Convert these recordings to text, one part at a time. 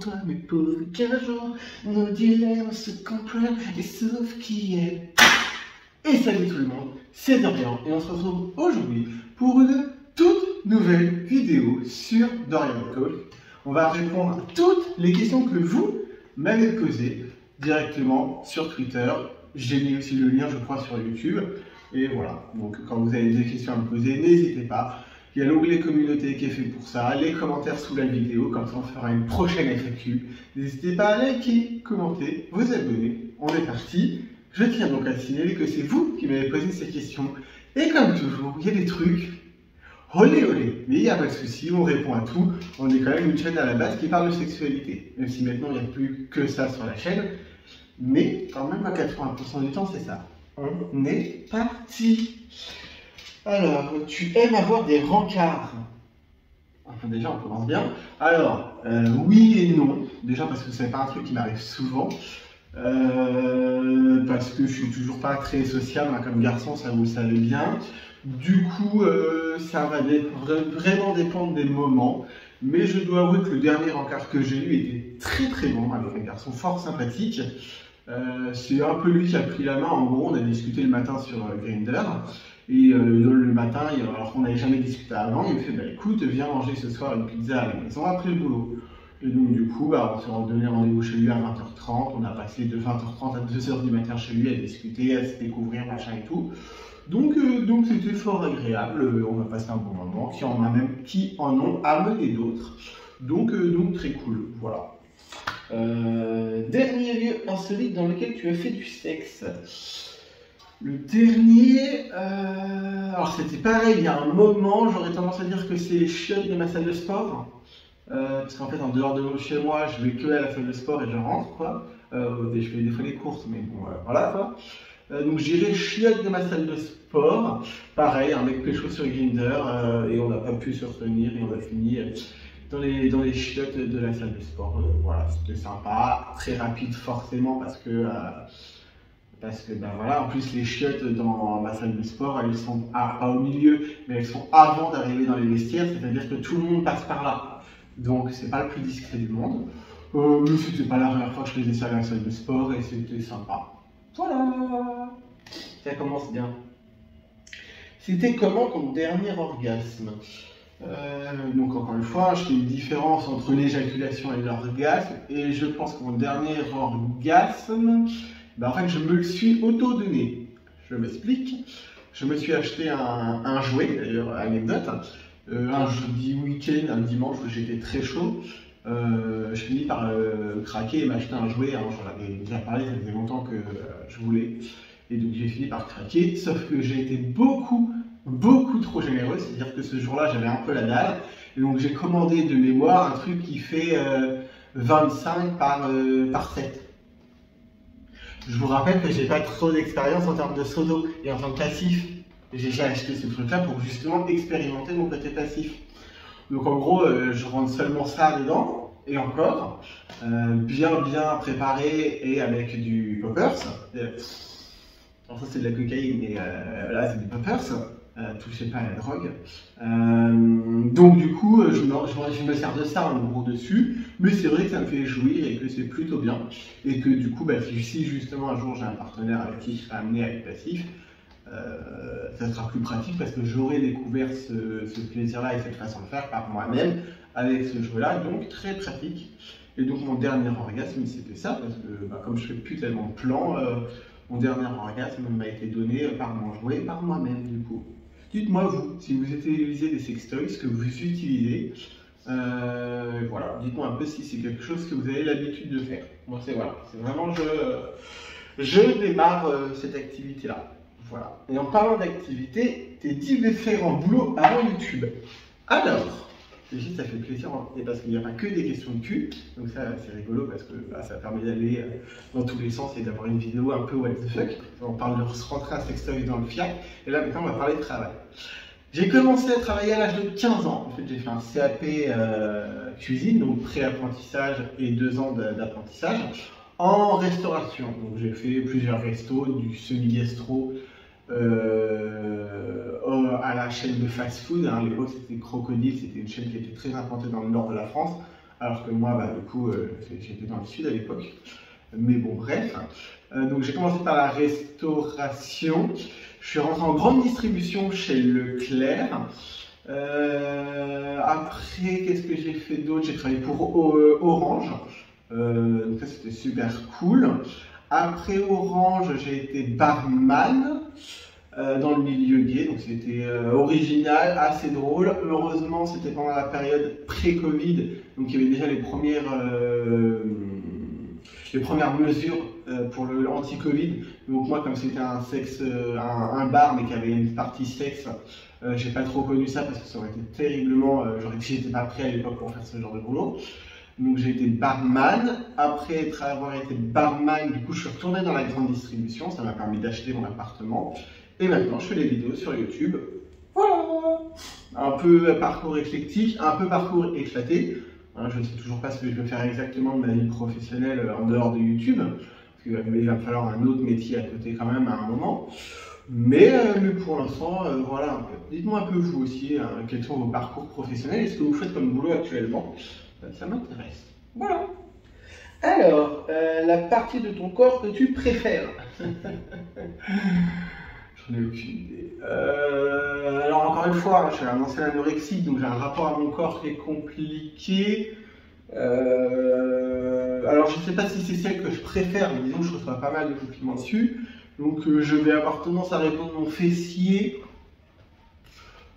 toi, mais pourvu qu'un jour nos dilemmes se comprennent et sauf qui est. Et salut tout le monde, c'est Dorian et on se retrouve aujourd'hui pour une toute nouvelle vidéo sur Dorian Talk. On va répondre à toutes les questions que vous m'avez posées directement sur Twitter. J'ai mis aussi le lien, je crois, sur YouTube. Et voilà, donc quand vous avez des questions à me poser, n'hésitez pas. Il y a l'onglet communauté qui est fait pour ça, les commentaires sous la vidéo, comme ça on fera une prochaine FAQ. N'hésitez pas à liker, commenter, vous abonner. On est parti. Je tiens donc à signaler que c'est vous qui m'avez posé ces questions. Et comme toujours, il y a des trucs. Olé olé, mais il n'y a pas de souci, on répond à tout. On est quand même une chaîne à la base qui parle de sexualité. Même si maintenant il n'y a plus que ça sur la chaîne. Mais quand même à 80% du temps c'est ça. On est parti. Alors, tu aimes avoir des rencarts? Enfin déjà on commence bien. Alors, oui et non. Déjà parce que c'est pas un truc qui m'arrive souvent. Parce que je suis toujours pas très sociable hein, comme garçon, ça vous le savez bien. Du coup, ça va vraiment dépendre des moments. Mais je dois avouer que le dernier rencard que j'ai eu était très bon, avec un garçon fort sympathique. C'est un peu lui qui a pris la main. En gros, on a discuté le matin sur Grindr. Et le matin, alors qu'on n'avait jamais discuté avant, il me fait bah, écoute, viens manger ce soir une pizza à la maison après le boulot. Et donc du coup, bah, on s'est donné rendez-vous chez lui à 20h30, on a passé de 20h30 à 2h du matin chez lui à discuter, à se découvrir, machin et tout. Donc c'était fort agréable, on a passé un bon moment, qui en ont amené d'autres. Donc très cool, voilà. Dernier lieu insolite dans lequel tu as fait du sexe. Le dernier, alors c'était pareil, il y a un moment, j'aurais tendance à dire que c'est les chiottes de ma salle de sport. Parce qu'en fait, en dehors de chez moi, je vais que à la salle de sport et je rentre, quoi. Je fais des fois les courses, mais bon, voilà, quoi. Donc j'irai chiottes de ma salle de sport. Pareil, un mec pécho sur Grindr, et on n'a pas pu se retenir et on a fini dans les chiottes de la salle de sport. Voilà, c'était sympa, très rapide forcément parce que ben voilà, en plus les chiottes dans ma salle de sport, elles sont pas au milieu, mais elles sont avant d'arriver dans les vestiaires, c'est-à-dire que tout le monde passe par là. Donc c'est pas le plus discret du monde. Mais c'était pas la première fois que je faisais ça à la salle de sport et c'était sympa. Voilà, ça commence bien. C'était comment ton dernier orgasme? Donc encore une fois, je fais une différence entre l'éjaculation et l'orgasme, et je pense que mon dernier orgasme, ben en fait je me le suis auto-donné. Je m'explique. Je me suis acheté un jouet, d'ailleurs anecdote, un jeudi week-end, un dimanche où j'étais très chaud. Je finis par craquer et m'acheter un jouet. Alors j'en avais déjà parlé, ça faisait longtemps que je voulais. Et donc j'ai fini par craquer, sauf que j'ai été beaucoup trop généreux, c'est-à-dire que ce jour-là j'avais un peu la dalle, et donc j'ai commandé de mémoire un truc qui fait 25 par 7. Je vous rappelle que j'ai pas trop d'expérience en termes de sodo et en tant que passif. J'ai acheté ce truc-là pour justement expérimenter mon côté passif. Donc en gros, je rentre seulement ça dedans, et encore, bien préparé et avec du poppers. Alors ça c'est de la cocaïne, mais là c'est du poppers. Touchez pas à la drogue. Donc du coup, je me sers de ça en gros dessus, mais c'est vrai que ça me fait jouir et que c'est plutôt bien. Et que du coup, bah, si justement un jour j'ai un partenaire avec qui je serai amené à être passif, ça sera plus pratique parce que j'aurai découvert ce plaisir-là et cette façon de faire par moi-même avec ce jeu-là, donc très pratique. Et donc mon dernier orgasme c'était ça, parce que bah, comme je fais plus tellement de plans, mon dernier orgasme m'a été donné par mon jouet, par moi-même du coup. Dites-moi vous, si vous utilisez des sextoys, ce que vous utilisez, voilà, dites-moi un peu si c'est quelque chose que vous avez l'habitude de faire. Moi c'est voilà, c'est vraiment je démarre cette activité-là. Voilà. Et en parlant d'activité, tes différents boulots avant YouTube. Alors, déjà ça fait plaisir, et parce qu'il n'y a pas que des questions de cul, donc ça c'est rigolo parce que bah, ça permet d'aller dans tous les sens et d'avoir une vidéo un peu what the fuck. On parle de se rentrer un sextoy dans le fiac, et là maintenant on va parler de travail. J'ai commencé à travailler à l'âge de 15 ans. En fait, j'ai fait un CAP cuisine, donc pré-apprentissage et 2 ans d'apprentissage en restauration. Donc j'ai fait plusieurs restos, du semi-gastro à la chaîne de fast-food. À l'époque, c'était Crocodile, c'était une chaîne qui était très implantée dans le nord de la France, alors que moi, bah, du coup, j'étais dans le sud à l'époque. Mais bon, bref. Donc j'ai commencé par la restauration. Je suis rentré en grande distribution chez Leclerc. Après, qu'est-ce que j'ai fait d'autre? J'ai travaillé pour Orange. Donc ça, c'était super cool. Après Orange, j'ai été barman dans le milieu gay. Donc c'était original, assez drôle. Heureusement, c'était pendant la période pré-Covid. Donc il y avait déjà les premières mesures pour le anti-Covid. Donc moi, comme c'était un bar, mais qui avait une partie sexe, j'ai pas trop connu ça parce que ça aurait été terriblement. J'étais pas prêt à l'époque pour faire ce genre de boulot. Donc j'ai été barman. Après avoir été barman, du coup, je suis retourné dans la grande distribution. Ça m'a permis d'acheter mon appartement. Et maintenant, je fais des vidéos sur YouTube. Voilà. Un peu parcours éclectique, un peu parcours éclaté. Je ne sais toujours pas ce que je vais faire exactement de ma vie professionnelle en dehors de YouTube, parce qu'il va me falloir un autre métier à côté quand même à un moment. Mais pour l'instant, voilà un peu. Dites-moi un peu vous aussi, quels sont vos parcours professionnels et ce que vous faites comme boulot actuellement. Ça m'intéresse. Voilà. Alors, la partie de ton corps que tu préfères. J'en ai aucune idée. Alors encore une fois, je suis un ancien anorexique, donc j'ai un rapport à mon corps qui est compliqué. Alors je ne sais pas si c'est celle que je préfère, mais disons que je reçois pas mal de compliments dessus. Donc je vais avoir tendance à répondre mon fessier.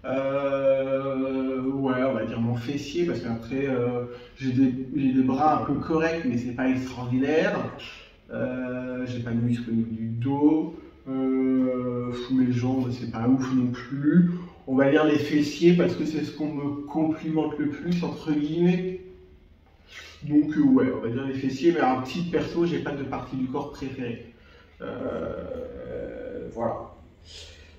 Ouais, on va dire mon fessier, parce qu'après j'ai des bras un peu corrects, mais c'est pas extraordinaire. J'ai pas de muscles au niveau du dos. Mes jambes, c'est pas ouf non plus. On va dire les fessiers parce que c'est ce qu'on me complimente le plus, entre guillemets. Donc, ouais, on va dire les fessiers, mais à titre perso, j'ai pas de partie du corps préférée. Voilà.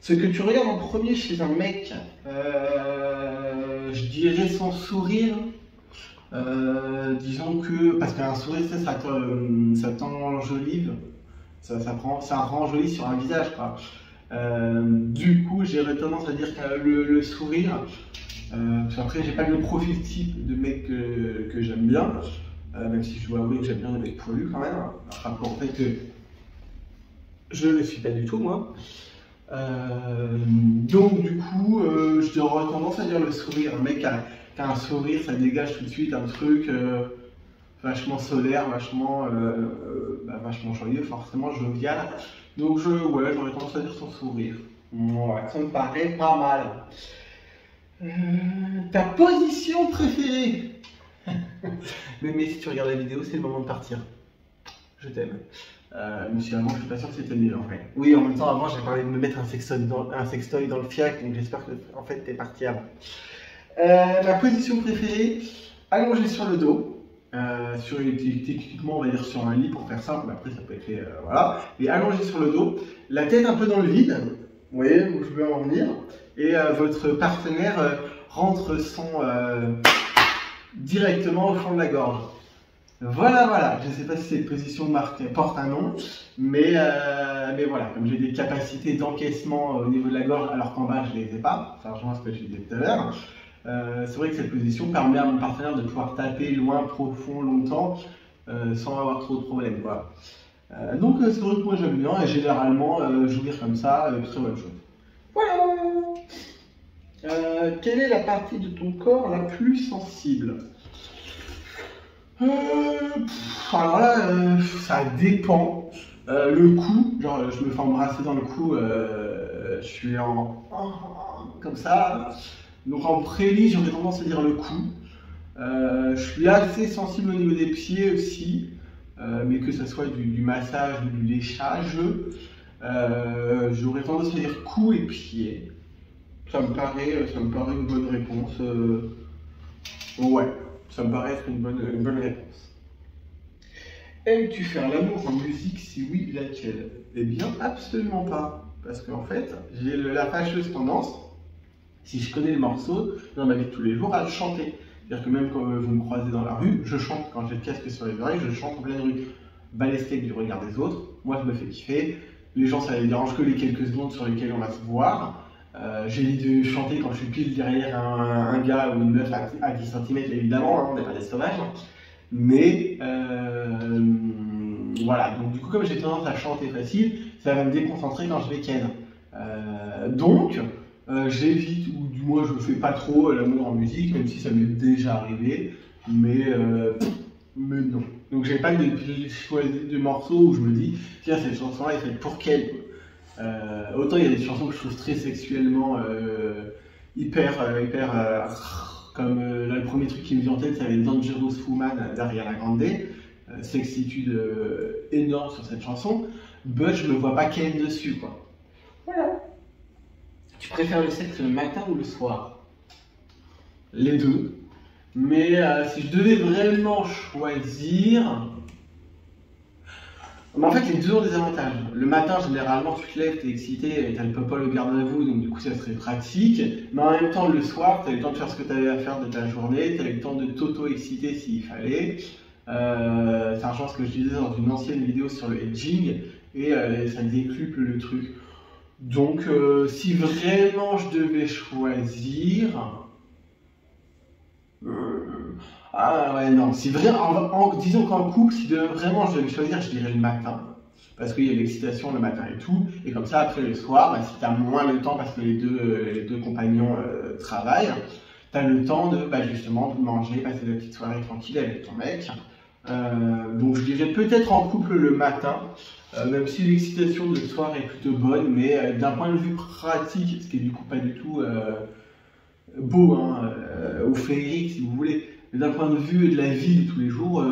Ce que tu regardes en premier chez un mec, je dirais son sourire. Disons que, parce qu'un sourire, ça t'enjolive. Ça rend joli sur un visage, quoi. Du coup, j'aurais tendance à dire que le sourire, parce qu'après, j'ai pas le profil type de mec que j'aime bien, même si je dois avouer que j'aime bien les mecs poilus quand même, par rapport au fait que je ne le suis pas du tout, moi. Donc, du coup, j'aurais tendance à dire le sourire. Un mec qui a un sourire, ça dégage tout de suite un truc vachement solaire, vachement joyeux, forcément jovial. Donc ouais, j'aurais tendance à dire son sourire. Ouais, ça me paraît pas mal. Ta position préférée? mais si tu regardes la vidéo, c'est le moment de partir. Je t'aime. Mais si avant, je suis pas sûr que c'était mieux en fait. Oui, en même temps, avant, j'ai parlé de me mettre un sextoy dans le fiac, donc j'espère que en fait, t'es parti avant. Ma position préférée, allongée sur le dos. Techniquement, on va dire sur un lit pour faire simple, mais après ça peut être fait, voilà. Et allongé sur le dos, la tête un peu dans le vide, vous voyez où je veux en venir, et votre partenaire rentre directement au fond de la gorge. Voilà, je ne sais pas si cette position porte un nom, mais voilà, comme j'ai des capacités d'encaissement au niveau de la gorge, alors qu'en bas je ne les ai pas, ça rejoint ce que je disais tout à l'heure. C'est vrai que cette position permet à mon partenaire de pouvoir taper loin, profond, longtemps, sans avoir trop de problèmes. Voilà. Donc c'est vrai que moi j'aime bien, et généralement jouir comme ça, très bonne chose. Voilà. Quelle est la partie de ton corps la plus sensible? Alors là, ça dépend. Le cou, genre je me fais embrasser dans le cou, je suis comme ça. Donc en prélit, j'aurais tendance à dire le cou. Je suis assez sensible au niveau des pieds aussi, mais que ce soit du massage ou du léchage, j'aurais tendance à dire cou et pieds. Ça me paraît une bonne réponse. Ouais, ça me paraît être une bonne réponse. Aimes-tu faire l'amour en musique? Si oui, laquelle? Eh bien, absolument pas. Parce qu'en fait, j'ai la fâcheuse tendance, si je connais le morceau, dans ma vie de tous les jours, à le chanter. C'est-à-dire que même quand vous me croisez dans la rue, je chante. Quand j'ai le casque sur les oreilles, je chante en pleine rue. Balesque du regard des autres, moi je me fais kiffer. Les gens, ça les dérange que les quelques secondes sur lesquelles on va se voir. J'ai dû chanter quand je suis pile derrière un gars ou une meuf à 10 cm, évidemment, hein, on n'est pas des sauvages. Mais voilà, donc du coup, comme j'ai tendance à chanter facile, ça va me déconcentrer quand je vais ken. Donc, j'évite, ou du moins je ne fais pas trop l'amour en musique, même si ça m'est déjà arrivé, mais non. Donc j'ai pas de morceaux où je me dis, tiens, cette chanson-là est faite pour quelle. Autant il y a des chansons que je trouve très sexuellement comme là, le premier truc qui me vient en tête, c'est avec Dangerous Woman d'Ariana Grande, sexitude énorme sur cette chanson, but je me vois pas ken dessus, quoi. Voilà. Tu préfères le sexe le matin ou le soir? Les deux. Mais si je devais vraiment choisir... Mais en fait, les deux ont des avantages. Le matin, généralement, tu te lèves, tu es excité, et tu as le papa, le garde à vous, donc du coup, ça serait pratique. Mais en même temps, le soir, tu as le temps de faire ce que tu avais à faire de ta journée, tu as le temps de t'auto-exciter s'il fallait. C'est un genre ce que je disais dans une ancienne vidéo sur le edging, et ça décuple le truc. Donc, si vraiment je devais choisir... Ah ouais, non, si vraiment, disons qu'en couple, si vraiment je devais choisir, je dirais le matin. Parce qu'il y a l'excitation le matin et tout. Et comme ça, après le soir, bah, si tu as moins le temps parce que les deux compagnons travaillent, tu as le temps de justement de manger, passer des petites soirées tranquilles avec ton mec. Donc je dirais peut-être en couple le matin, même si l'excitation le soir est plutôt bonne, mais d'un point de vue pratique, ce qui est du coup pas du tout beau, hein, ou féerique si vous voulez, mais d'un point de vue de la vie de tous les jours,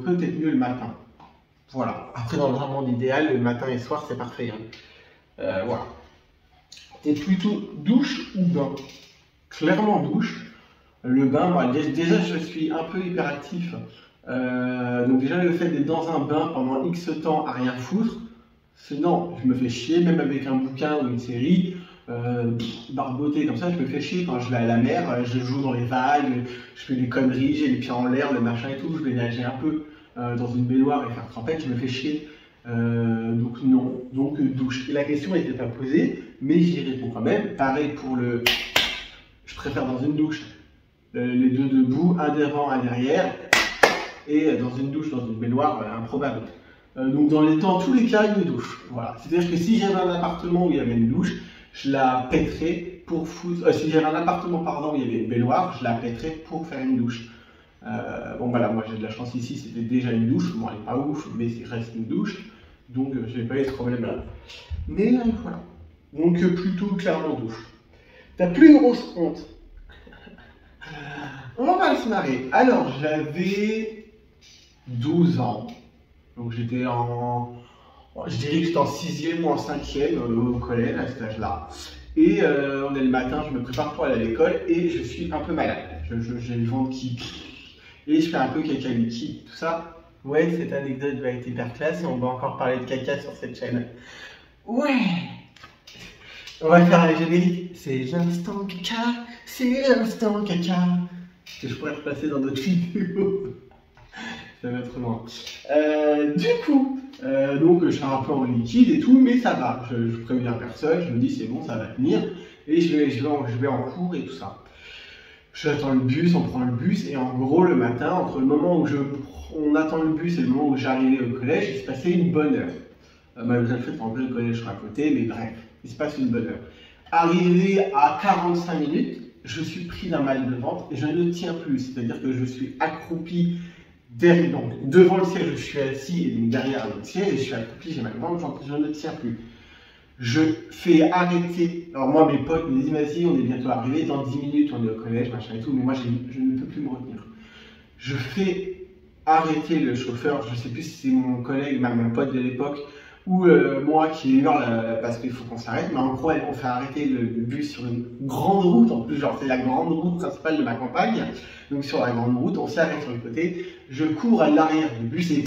peut-être mieux le matin. Voilà. Après, dans un monde idéal, le matin et le soir, c'est parfait. Hein. Voilà. T'es plutôt douche ou bain? Clairement douche. Le bain, moi, déjà, je suis un peu hyperactif. Donc déjà, le fait d'être dans un bain pendant X temps à rien foutre, non, je me fais chier, même avec un bouquin ou une série. Barboter comme ça, je me fais chier quand je vais à la mer, je joue dans les vagues, je fais des conneries, j'ai les pieds en l'air, le machin et tout, je vais nager un peu dans une baignoire et faire trempette, je me fais chier. Donc non, donc douche. Et la question n'était pas posée, mais j'y réponds quand même. Pareil pour le... Je préfère dans une douche, les deux debout, un devant, un derrière, et dans une douche, dans une baignoire, improbable. Donc dans tous les cas, une douche. Voilà. C'est-à-dire que si j'avais un appartement où il y avait une douche, je la pèterais pour foutre. Si j'avais un appartement où il y avait une baignoire, je la pèterais pour faire une douche. Bon voilà, moi j'ai de la chance ici, c'était déjà une douche. Bon, elle n'est pas ouf, mais il reste une douche. Donc je n'ai pas eu ce problème-là. Mais voilà. Donc plutôt clairement douche. Ta plus grosse honte? On va se marrer. Alors j'avais 12 ans. Donc j'étais en... Je dirais que j'étais en 6e ou en 5e au collège à cet âge-là. Et on est le matin, je me prépare pour aller à l'école et je suis un peu malade. J'ai le ventre qui... Et je fais un peu caca liquide, tout ça. Ouais, cette anecdote va être hyper classe et on va encore parler de caca sur cette chaîne. Ouais. On va faire un générique. C'est l'instant caca, c'est l'instant caca. Que je pourrais repasser dans d'autres vidéos. Ça va être loin. Du coup, donc je suis un peu en liquide et tout, mais ça va. Je préviens personne, je me dis c'est bon, ça va tenir. Et je vais en cours et tout ça. J'attends le bus, on prend le bus, et en gros le matin, entre le moment où on attend le bus et le moment où j'arrivais au collège, il se passait une bonne heure. Malgré le fait qu'en vrai le collège sera à côté, mais bref, il se passe une bonne heure. Arrivé à 45 minutes, je suis pris d'un mal de ventre et je ne tiens plus. C'est-à-dire que je suis accroupi. Donc, devant le siège, je suis assis et derrière le siège, je suis accroupi, j'ai mal au ventre, je ne tiens plus. Je fais arrêter. Alors, moi, mes potes me disent, vas-y, on est bientôt arrivé, dans 10 minutes, on est au collège, machin et tout, mais moi, je ne peux plus me retenir. Je fais arrêter le chauffeur, je ne sais plus si c'est mon collègue, même mon pote de l'époque, ou moi qui hurle parce qu'il faut qu'on s'arrête, mais en gros, on fait arrêter le bus sur une grande route, en plus, genre, c'est la grande route principale de ma campagne. Donc sur la grande route, on s'arrête sur le côté, je cours à l'arrière du bus et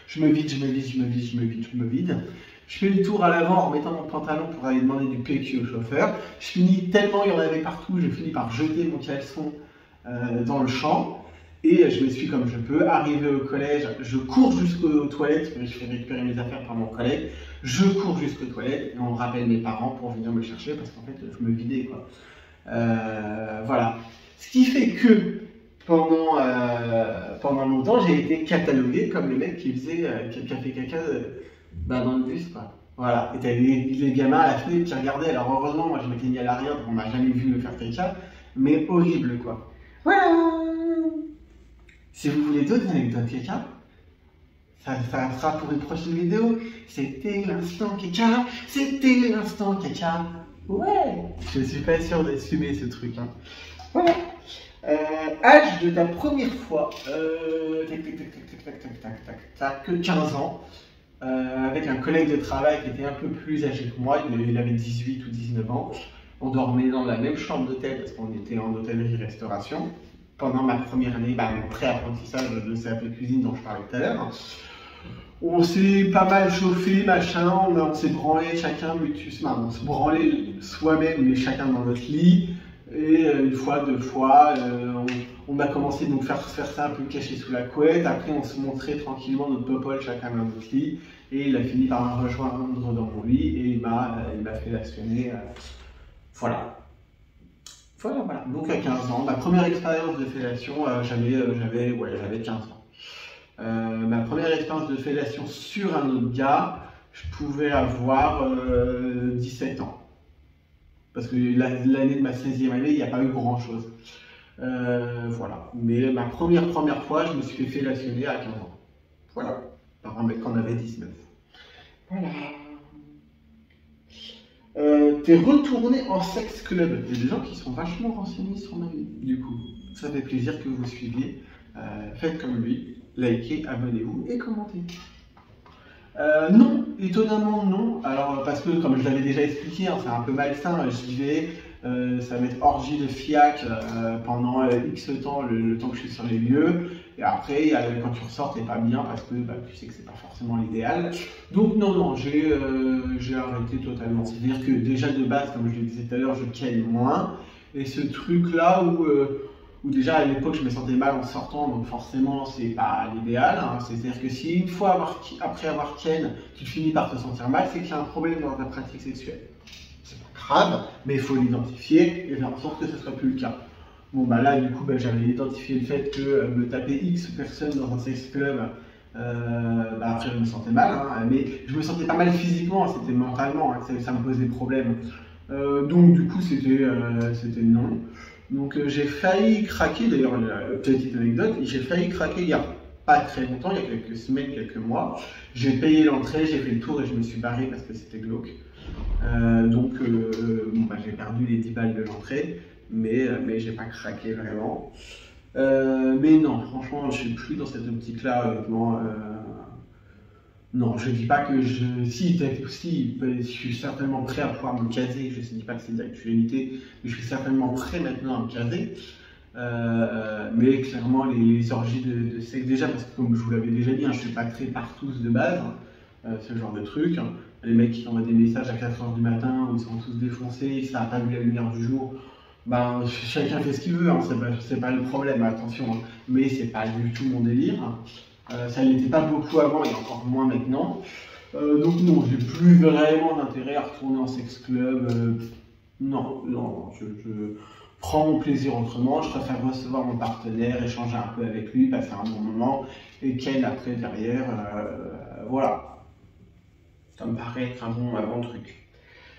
je me vide. Je fais le tour à l'avant en mettant mon pantalon pour aller demander du PQ au chauffeur. Je finis tellement, il y en avait partout, je finis par jeter mon caleçon dans le champ. Et je m'essuie comme je peux. Arrivé au collège, je cours jusqu'aux toilettes, je fais récupérer mes affaires par mon collègue. Je cours jusqu'aux toilettes et on rappelle mes parents pour venir me chercher parce qu'en fait, je me vidais, quoi. Voilà. Ce qui fait que pendant longtemps, j'ai été catalogué comme le mec qui a fait caca dans le bus, quoi. Voilà. Et t'avais les gamins à la fenêtre qui regardaient. Alors heureusement, moi je m'étais mis à l'arrière, donc on m'a jamais vu me faire caca, mais horrible, quoi. Voilà. Si vous voulez d'autres anecdotes caca, ça sera pour une prochaine vidéo. C'était l'instant caca. C'était l'instant caca. Ouais. Je suis pas sûr d'assumer ce truc. Hein. Voilà. Âge de ta première fois. T'as que 15 ans. Avec un collègue de travail qui était un peu plus âgé que moi. Il avait 18 ou 19 ans. On dormait dans la même chambre d'hôtel parce qu'on était en hôtellerie-restauration. Pendant ma première année, mon pré-apprentissage de CAP cuisine dont je parlais tout à l'heure. On s'est pas mal chauffé, machin, on s'est branlé chacun, on se branlait soi-même, mais chacun dans notre lit. Et une fois, deux fois, on a commencé donc faire ça un peu caché sous la couette. Après, on se montrait tranquillement notre popole chacun dans notre lit. Et il a fini par me rejoindre dans mon lit et il m'a fellationné. Voilà. Voilà. Donc à 15 ans, ma première expérience de fellation, j'avais 15 ans. Ma première expérience de fellation sur un autre gars, je pouvais avoir 17 ans. Parce que l'année de ma 16e année, il n'y a pas eu grand chose. Voilà. Mais ma première fois, je me suis fait fellationner à 15 ans. Voilà. Par un mec qui en avait 19. Voilà. T'es retourné en sex club. Il y a des gens qui sont vachement renseignés sur ma vie. Du coup, ça fait plaisir que vous suiviez. Faites comme lui, likez, abonnez-vous et commentez. Non, étonnamment non. Alors parce que comme je l'avais déjà expliqué, hein, c'est un peu malsain. J'y vais, ça va être orgie de fiac pendant X temps, le temps que je suis sur les lieux. Et après, quand tu ressors, t'es pas bien parce que tu sais que c'est pas forcément l'idéal. Donc non, j'ai arrêté totalement. C'est-à-dire que déjà de base, comme je le disais tout à l'heure, je ken moins. Et ce truc-là où déjà à l'époque je me sentais mal en sortant, donc forcément c'est pas l'idéal. Hein. C'est-à-dire que si une fois après avoir ken, tu finis par te sentir mal, c'est qu'il y a un problème dans ta pratique sexuelle. C'est pas grave, mais il faut l'identifier et faire en sorte que ce soit plus le cas. Bon là du coup j'avais identifié le fait que me taper X personnes dans un sex club, après je me sentais mal, hein, mais je me sentais pas mal physiquement, c'était mentalement, hein, ça me posait problème. Donc du coup c'était non. Donc j'ai failli craquer, d'ailleurs petite anecdote, j'ai failli craquer il y a pas très longtemps, il y a quelques semaines, quelques mois. J'ai payé l'entrée, j'ai fait le tour et je me suis barré parce que c'était glauque. J'ai perdu les 10 balles de l'entrée, mais j'ai pas craqué vraiment. Mais non, franchement, je suis plus dans cette optique-là, honnêtement. Non, je dis pas que si, je suis certainement prêt à pouvoir me caser, je ne dis pas que c'est d'actualité, mais je suis certainement prêt maintenant à me caser. Mais clairement, les orgies de sexe, déjà, parce que comme je vous l'avais déjà dit, hein, je ne suis pas très partouze de base, ce genre de truc. Les mecs qui envoient des messages à 4 h du matin où ils sont tous défoncés, ça n'a pas vu la lumière du jour. Chacun fait ce qu'il veut, hein, c'est pas le problème, attention, hein, mais c'est pas du tout mon délire. Ça n'était pas beaucoup avant et encore moins maintenant. Donc non, j'ai plus vraiment d'intérêt à retourner en sex club. Non, je prends mon plaisir autrement. Je préfère recevoir mon partenaire, échanger un peu avec lui, passer un bon moment, et qu'elle après derrière, voilà. Ça me paraît être un bon truc.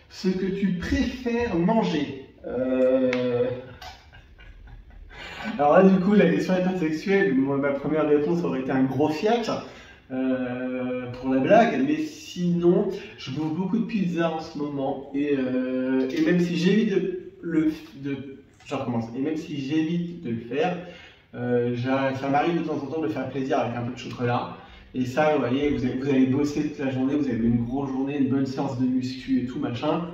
Ce que tu préfères manger. Alors là, du coup, la question est sexuelle. Ma première réponse aurait été un gros fiac pour la blague, mais sinon, je bouffe beaucoup de pizza en ce moment et même si j'évite même si j'évite de le faire, ça m'arrive de temps en temps de faire plaisir avec un peu de chocolat. Et ça, vous voyez, vous allez bosser toute la journée, vous avez une grosse journée, une bonne séance de muscu et tout machin.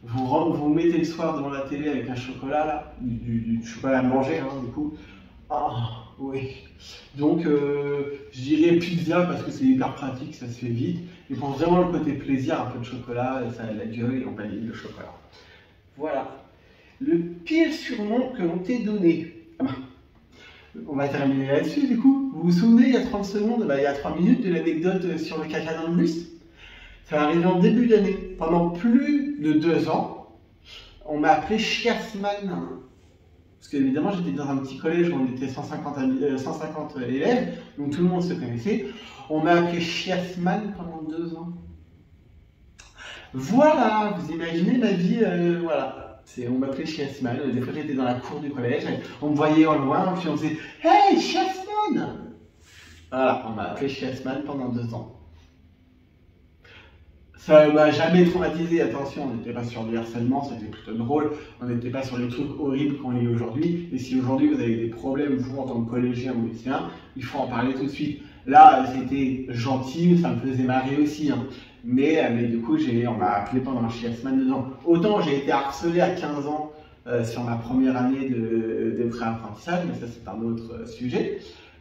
Vous mettez le soir devant la télé avec un chocolat, là, du chocolat à manger, hein, du coup. Ah, oui. Donc, je dirais pizza parce que c'est hyper pratique, ça se fait vite. Et pour vraiment le côté plaisir, un peu de chocolat, ça a de la gueule et on valide le chocolat. Voilà. Le pire surnom que l'on t'ait donné. On va terminer là-dessus du coup. Vous vous souvenez il y a 30 secondes, il y a 3 minutes de l'anecdote sur le caca dans le bus? Ça arrivé en début d'année. Pendant plus de 2 ans, on m'a appelé Chiasman. Parce qu'évidemment, j'étais dans un petit collège où on était 150 élèves, donc tout le monde se connaissait. On m'a appelé Chiasman pendant 2 ans. Voilà, vous imaginez ma vie, voilà. On m'appelait Chiasman. Des fois, j'étais dans la cour du collège, on me voyait au loin, puis on faisait Hey, Chiasman! Voilà, on m'a appelé Chiasman pendant 2 ans. Ça ne m'a jamais traumatisé, attention, on n'était pas sur du harcèlement, c'était plutôt drôle, on n'était pas sur les trucs horribles qu'on lit aujourd'hui, et si aujourd'hui vous avez des problèmes, vous en tant que collégien ou lycéen, il faut en parler tout de suite. Là, c'était gentil, ça me faisait marrer aussi, hein. mais du coup, on m'a appelé pendant un chiasman dedans. Autant j'ai été harcelé à 15 ans sur ma première année de pré-apprentissage, mais ça c'est un autre sujet.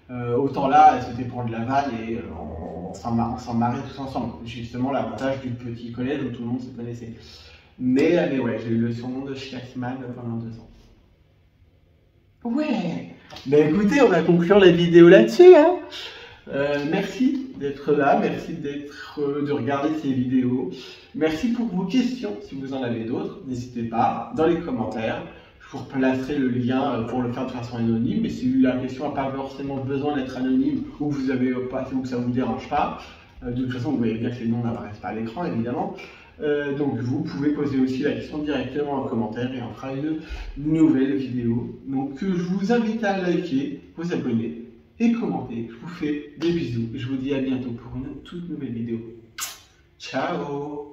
Autant là, c'était pour de la vanne et on s'en marrait tous ensemble. Justement, l'avantage du petit collège où tout le monde se connaissait. Mais ouais, j'ai eu le surnom de Chiasman pendant 2 ans. Ouais. Mais écoutez, on va conclure la vidéo là-dessus. Hein. Merci d'être là, merci de regarder ces vidéos. Merci pour vos questions. Si vous en avez d'autres, n'hésitez pas dans les commentaires. Je vous replacerai le lien pour le faire de façon anonyme. Et si la question n'a pas forcément besoin d'être anonyme ou que vous avez pas, ou que ça ne vous dérange pas, de toute façon, vous voyez bien que les noms n'apparaissent pas à l'écran, évidemment. Donc vous pouvez poser aussi la question directement en commentaire et on fera une nouvelle vidéo. Donc je vous invite à liker, vous abonner et commenter. Je vous fais des bisous et je vous dis à bientôt pour une toute nouvelle vidéo. Ciao!